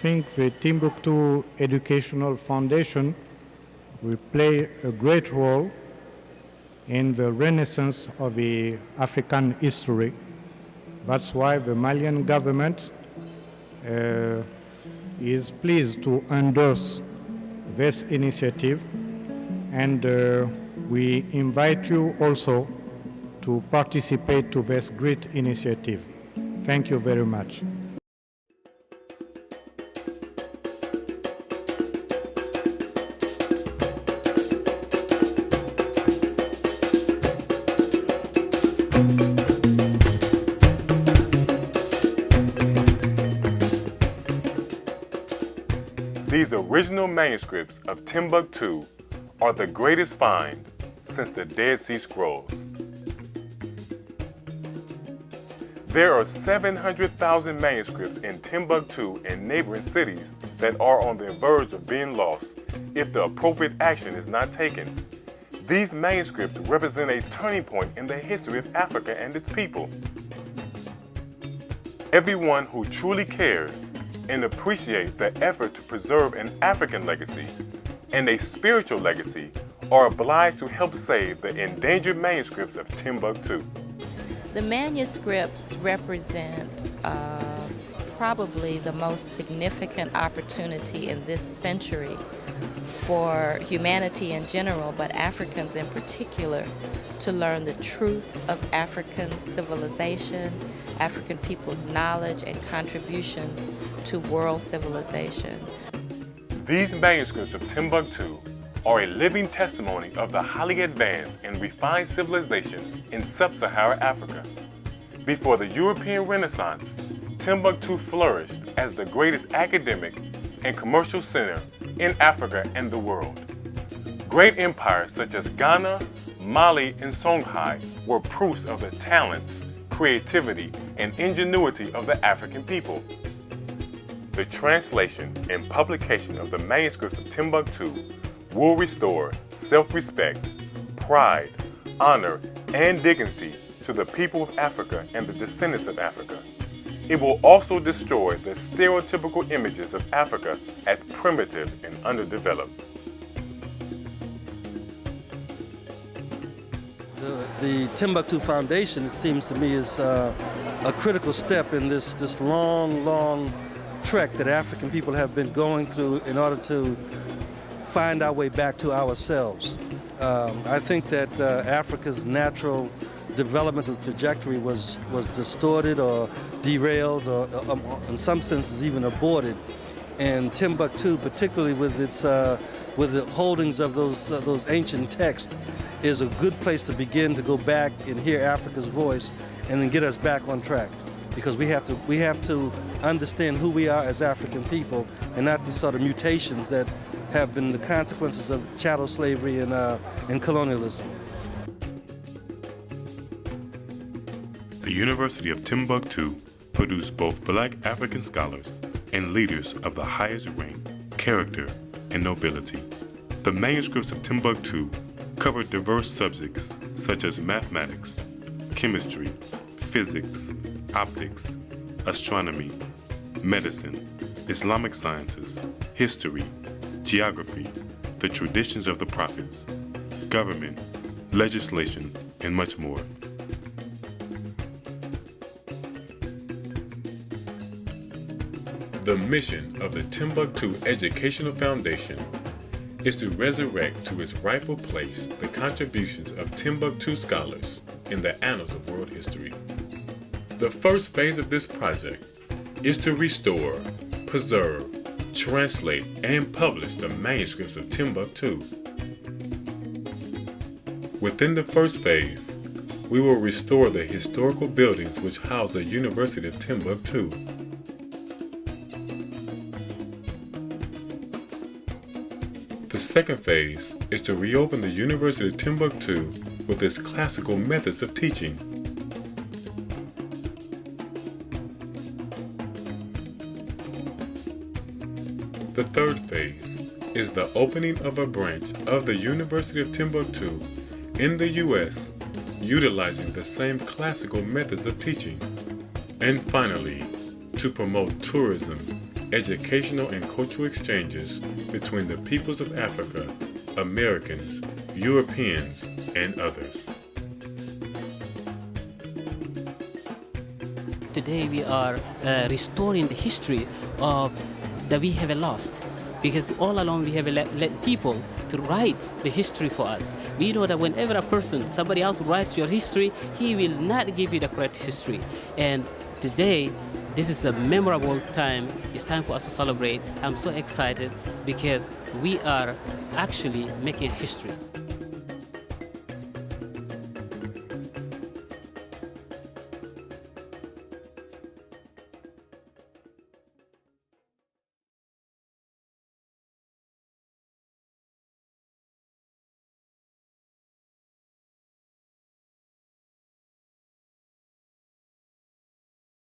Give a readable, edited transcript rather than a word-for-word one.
think the Timbuktu Educational Foundation will play a great role in the renaissance of the African history. That's why the Malian government is pleased to endorse this initiative, and we invite you also to participate to this great initiative. Thank you very much. These original manuscripts of Timbuktu are the greatest find since the Dead Sea Scrolls. There are 700,000 manuscripts in Timbuktu and neighboring cities that are on the verge of being lost if the appropriate action is not taken. These manuscripts represent a turning point in the history of Africa and its people. Everyone who truly cares and appreciates the effort to preserve an African legacy and a spiritual legacy are obliged to help save the endangered manuscripts of Timbuktu. The manuscripts represent probably the most significant opportunity in this century for humanity in general, but Africans in particular, to learn the truth of African civilization, African people's knowledge and contribution to world civilization. These manuscripts of Timbuktu are a living testimony of the highly advanced and refined civilization in sub-Saharan Africa. Before the European Renaissance, Timbuktu flourished as the greatest academic and commercial center in Africa and the world. Great empires such as Ghana, Mali, and Songhai were proofs of the talents, creativity, and ingenuity of the African people. The translation and publication of the manuscripts of Timbuktu will restore self-respect, pride, honor, and dignity to the people of Africa and the descendants of Africa. It will also destroy the stereotypical images of Africa as primitive and underdeveloped. The Timbuktu Foundation, it seems to me, is a critical step in this long trek that African people have been going through in order to find our way back to ourselves. I think that Africa's natural developmental trajectory was distorted or derailed or in some senses even aborted. And Timbuktu, particularly with the holdings of those ancient texts, is a good place to begin to go back and hear Africa's voice and then get us back on track. Because we have to understand who we are as African people and not the sort of mutations that have been the consequences of chattel slavery and colonialism. The University of Timbuktu produced both black African scholars and leaders of the highest rank, character, and nobility. The manuscripts of Timbuktu covered diverse subjects such as mathematics, chemistry, physics, optics, astronomy, medicine, Islamic sciences, history, geography, the traditions of the prophets, government, legislation, and much more. The mission of the Timbuktu Educational Foundation is to resurrect to its rightful place the contributions of Timbuktu scholars in the annals of world history. The first phase of this project is to restore, preserve, translate, and publish the manuscripts of Timbuktu. Within the first phase, we will restore the historical buildings which house the University of Timbuktu. The second phase is to reopen the University of Timbuktu with its classical methods of teaching. The third phase is the opening of a branch of the University of Timbuktu in the U.S. utilizing the same classical methods of teaching. And finally, to promote tourism educational and cultural exchanges between the peoples of Africa, Americans, Europeans, and others. Today we are restoring the history that we have lost, because all along we have let people to write the history for us. We know that whenever a person, somebody else writes your history, he will not give you the correct history. And today, this is a memorable time. It's time for us to celebrate. I'm so excited because we are actually making history.